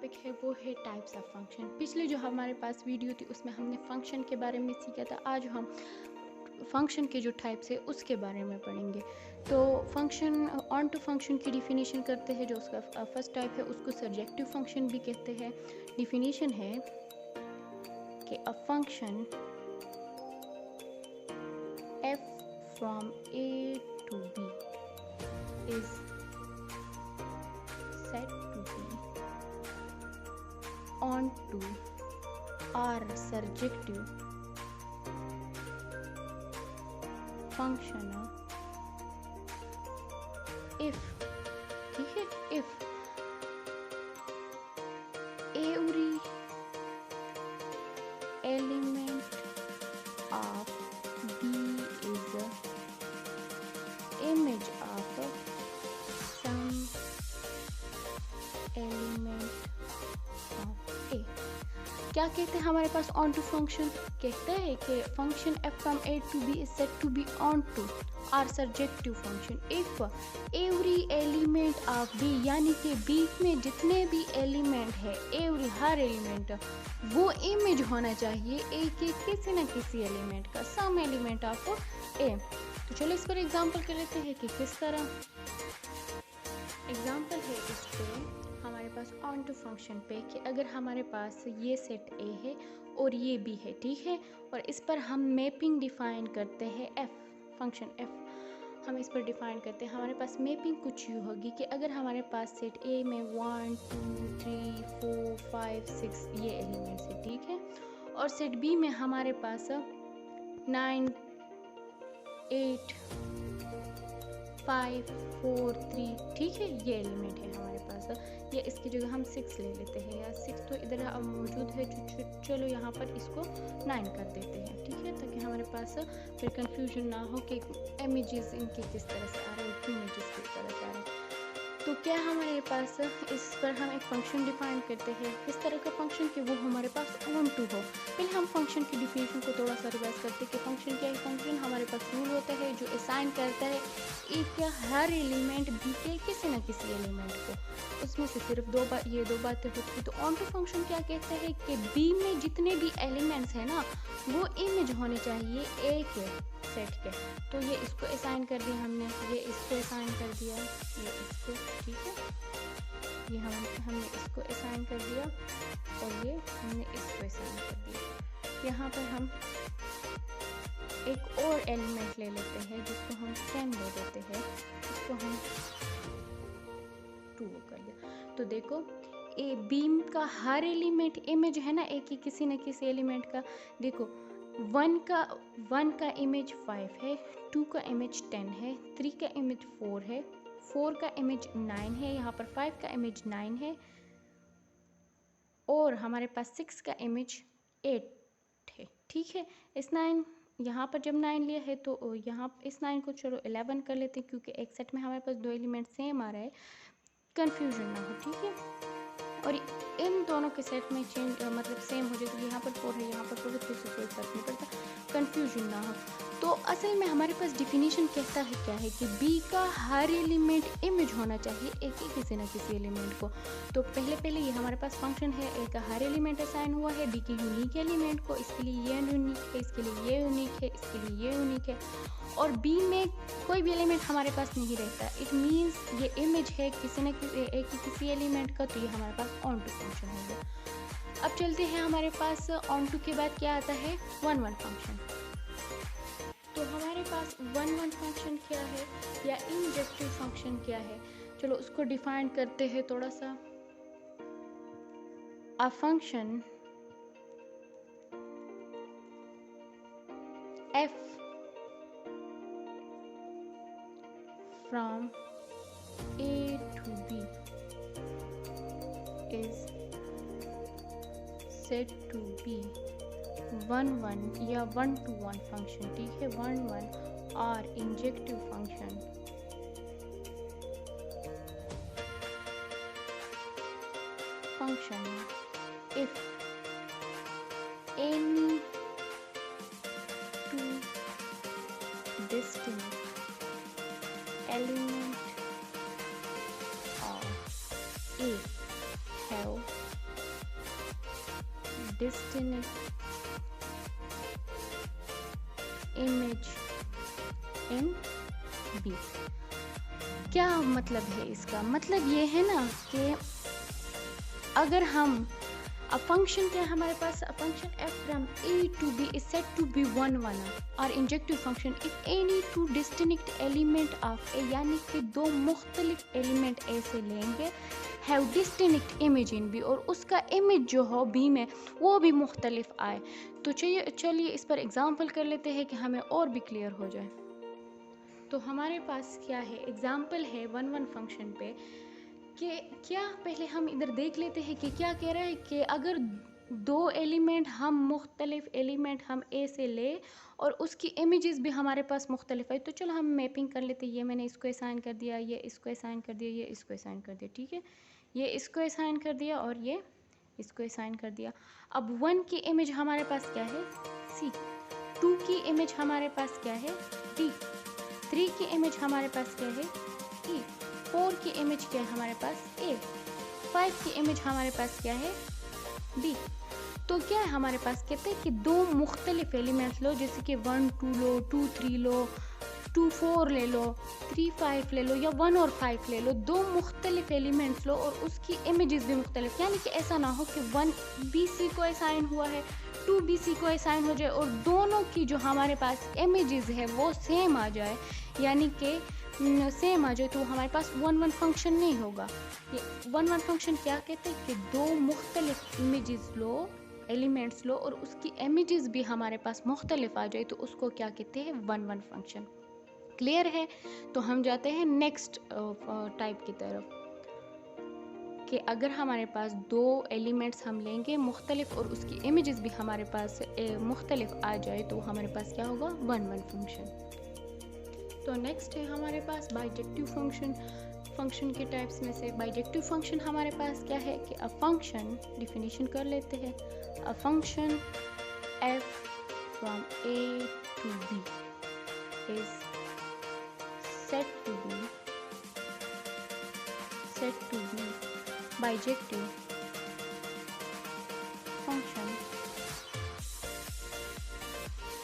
Topic है वो है टाइप्स ऑफ फंक्शन। पिछले जो हमारे पास वीडियो थी उसमें हमने फंक्शन के बारे में सीखा था। आज हम फंक्शन के जो टाइप्स है उसके बारे में पढ़ेंगे। तो फंक्शन ऑन टू फंक्शन की डिफिनीशन करते हैं। जो उसका फर्स्ट टाइप है उसको सर्जेक्टिव फंक्शन भी कहते हैं। डिफिनीशन है कि a function f from a to b is said to be on to or surjective function if, ठीक है, if every element of b is a image of some element of a। क्या कहते हैं हमारे pass on to function? कहते हैं कि function f from a to b is said to be on to और surjective function if every element of b, यानी कि b में जितने भी एलिमेंट है, every हर एलिमेंट वो इमेज होना चाहिए a के किसी न किसी एलिमेंट का, सम एलिमेंट ऑफ a। तो चलो इस पर एग्जांपल कर लेते हैं कि किस तरह। एग्जांपल है इस पे हमारे पास ऑन टू फंक्शन पे कि अगर हमारे पास ये सेट a है और ये b है, ठीक है, और इस पर हम मैपिंग डिफाइन करते हैं f, फंक्शन f हम इस पर डिफाइन करते हैं। हमारे पास मैपिंग कुछ यूँ होगी कि अगर हमारे पास सेट a में 1 2 3 4 5 6 ये एलिमेंट्स है, ठीक है, और सेट b में हमारे पास 9 8 5 4 3, ठीक है, ये एलिमेंट है हमारे पास। या इसकी जगह हम 6 ले लेते हैं, या 6 तो इधर मौजूद है, चलो यहाँ पर इसको 9 कर देते हैं, ठीक है, ताकि हमारे पास फिर कंफ्यूजन ना हो कि इमेजेस इनके किस तरह से आ रहे हैं, इमेजेस किस तरह से आ रहे हैं। तो क्या हमारे पास इस पर हम एक फंक्शन डिफाइन करते हैं, किस तरह का फंक्शन कि वो हमारे पास ऑन टू हो। पहले हम फंक्शन की डिफिनीशन को थोड़ा सा रिवाइज करते हैं कि फंक्शन क्या है। फंक्शन हमारे पास रूल होता है जो असाइन करता है एक या हर एलिमेंट b के किसी न किसी एलिमेंट को, उसमें से सिर्फ ये दो बातें होती हैं। तो ऑन टू फंक्शन क्या कहता है कि b में जितने भी एलिमेंट्स हैं ना वो इमेज होने चाहिए a के सेट के। तो ये इसको असाइन कर दिया हमने, ये इसको असाइन कर दिया, ये इसको, ठीक है, ये हमने इसको असाइन कर दिया और ये हमने इसको असाइन कर दिया। यहाँ पर हम एक और एलिमेंट ले लेते हैं जिसको हम 10 ले देते हैं, इसको हम 2 कर दिया। तो देखो ए बीम का हर एलिमेंट इमेज है ना ए की किसी न किसी एलिमेंट का। देखो 1 का इमेज 5 है, 2 का इमेज 10 है, 3 का इमेज 4 है, 4 का इमेज 9 है, यहाँ पर 5 का इमेज 9 है, और हमारे पास 6 का इमेज 8 है, ठीक है। इस 9 यहाँ पर जब 9 लिया है तो यहाँ इस 9 को चलो 11 कर लेते हैं, क्योंकि एक सेट में हमारे पास दो एलिमेंट सेम आ रहा है, कन्फ्यूजन ना हो, ठीक है। और इन दोनों के सेट में चेंज मतलब सेम हो जाए, तो यहाँ पर 4 है, यहाँ पर 4 है, तो इससे कोई फर्क नहीं पड़ता, कन्फ्यूजन ना हो। तो असल में हमारे पास डिफिनीशन कहता है क्या है कि b का हर एलिमेंट इमेज होना चाहिए एक ही किसी न किसी एलिमेंट को। तो पहले ये हमारे पास फंक्शन है, a का हर एलिमेंट असाइन हुआ है b के यूनिक एलिमेंट को, इसके लिए ये यूनिक है, इसके लिए ये यूनिक है, इसके लिए ये यूनिक है, और b में कोई भी एलिमेंट हमारे पास नहीं रहता। इट मीन्स ये इमेज है किसी न किसी एलिमेंट का, तो ये हमारे पास ऑन टू फंक्शन हो गया। अब चलते हैं हमारे पास ऑन टू के बाद क्या आता है, 1 फंक्शन। तो हमारे पास 1 फंक्शन क्या है या इंजेक्टिव फंक्शन क्या है, चलो उसको डिफाइन करते हैं थोड़ा सा। A function f from a to b is said to be 1 या 1 फंक्शन, ठीक है, 1 और injective function if any two distinct elements of A have distinct image in B। क्या मतलब है इसका? मतलब ये है ना कि अगर हम a function क्या हमारे पास, a function f from a to b is said to be one or injective function if any two distinct element of a, यानी कि दो मुख्तलिफ एलिमेंट a से लेंगे, have distinct image in b, और उसका इमेज जो हो b में वो भी मुख्तलिफ आए। तो चलिए इस पर एग्जाम्पल कर लेते हैं कि हमें और भी क्लियर हो जाए। तो हमारे पास क्या है, एग्जाम्पल है वन फंक्शन पे कि क्या, पहले हम इधर देख लेते हैं कि क्या कह रहा है कि अगर दो एलिमेंट हम मुख्तलिफ एलिमेंट हम ए से ले और उसकी इमेजेस भी हमारे पास मुख्तलिफ है, तो चलो हम मैपिंग कर लेते हैं। ये मैंने इसको असाइन कर दिया, ये इसको असाइन कर दिया, ये इसको असाइन कर दिया, ठीक है, ये इसको असाइन कर दिया और ये इसको असाइन कर दिया। अब 1 की इमेज हमारे पास क्या है, सी, 2 की इमेज हमारे पास क्या है, डी, 3 की इमेज हमारे पास क्या है, ई, 4 की इमेज क्या है हमारे पास, ए, 5 की इमेज हमारे पास क्या है, बी। तो क्या है हमारे पास, कहते हैं कि दो मुख्तलिफ एलिमेंट्स लो, जैसे कि 1 2 लो, 2 3 लो, 2 4 ले लो, 3 5 ले लो, या 1 और 5 ले लो, दो मुख्तलिफ एलिमेंट्स लो और उसकी इमेजेस भी मुख्तलिफ, यानी कि ऐसा ना हो कि 1 BC को असाइन हुआ है, 2 BC को असाइन हो जाए और दोनों की जो हमारे पास इमेजेस है वो सेम आ जाए, यानी कि सेम आ जाए, तो हमारे पास 1 फंक्शन नहीं होगा। ये 1 फंक्शन क्या कहते हैं कि दो मुख्तलिफ इमेजेस लो, एलिमेंट्स लो और उसकी इमेजेस भी हमारे पास मुख्तलिफ आ जाए, तो उसको क्या कहते हैं, 1 फंक्शन। क्लियर है? तो हम जाते हैं नेक्स्ट टाइप की तरफ कि अगर हमारे पास दो एलिमेंट्स हम लेंगे मुख्तलिफ और उसकी इमेजेस भी हमारे पास मुख्तलिफ आ जाए, तो हमारे पास क्या होगा, 1 फंक्शन। तो नेक्स्ट है हमारे पास बाइजेक्टिव फंक्शन। फंक्शन के टाइप्स में से बाइजेक्टिव फंक्शन हमारे पास क्या है कि अ फंक्शन, डिफिनीशन कर लेते हैं, a function f from a to b is said to be bijective function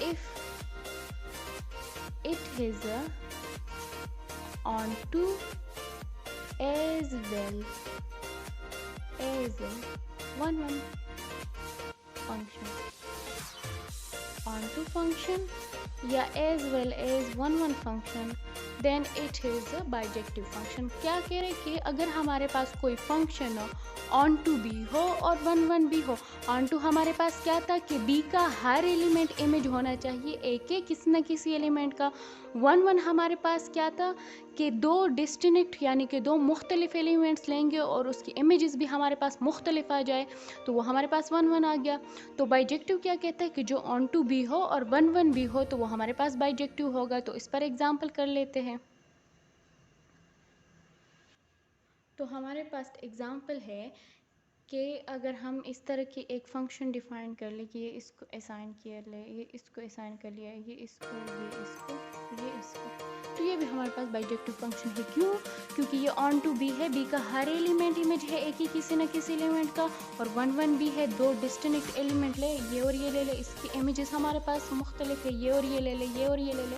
if it is onto as well as 1 function, onto function या as well as 1 function, then it is a bijective function। क्या कह रहे हैं कि अगर हमारे पास कोई function हो, ऑन टू बी हो और 1 भी हो। ऑन टू हमारे पास क्या था कि बी का हर एलिमेंट इमेज होना चाहिए ए के किसी न किसी एलिमेंट का। 1 हमारे पास क्या था कि दो डिस्टिंक्ट यानी कि दो मुख्तलिफ एलिमेंट्स लेंगे और उसकी इमेजेस भी हमारे पास मुख्तलिफ आ जाए, तो वो हमारे पास 1 आ गया। तो बाइजेक्टिव क्या कहता है कि जो ऑन टू बी हो और 1 भी हो तो वो हमारे पास बाइजेक्टिव होगा। तो इस पर एग्जाम्पल कर लेते हैं। तो हमारे पास एग्जाम्पल है कि अगर हम इस तरह की एक फंक्शन डिफाइन कर ले कि ये इसको असाइन किया ले, ये इसको असाइन कर लिया, ये इसको, ये इसको, ये इसको, तो ये भी हमारे पास बाइजेक्टिव फंक्शन है। क्यों? क्योंकि ये ऑन टू बी है, बी का हर एलिमेंट इमेज है एक ही किसी न किसी एलिमेंट का, और 1 भी है, दो डिस्टिंक्ट एलिमेंट ले, ये और ये ले ले, इसकी इमेजेस हमारे पास मुख्तलिफ है, ये और ये ले ले, ये और ये ले ले,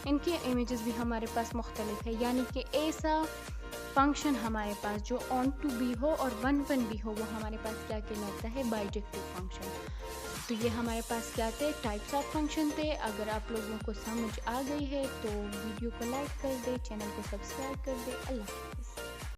इनके इमेजेस भी हमारे पास मुख्तलिफ है। यानी कि ऐसा फंक्शन हमारे पास जो ऑन टू बी हो और 1 भी हो वो हमारे पास क्या कहलाता है, बाइजेक्टिव फंक्शन। तो ये हमारे पास क्या थे, टाइप्स ऑफ फंक्शन थे। अगर आप लोगों को समझ आ गई है तो वीडियो को लाइक कर दे, चैनल को सब्सक्राइब कर दे। अल्लाह हाफ़िज़।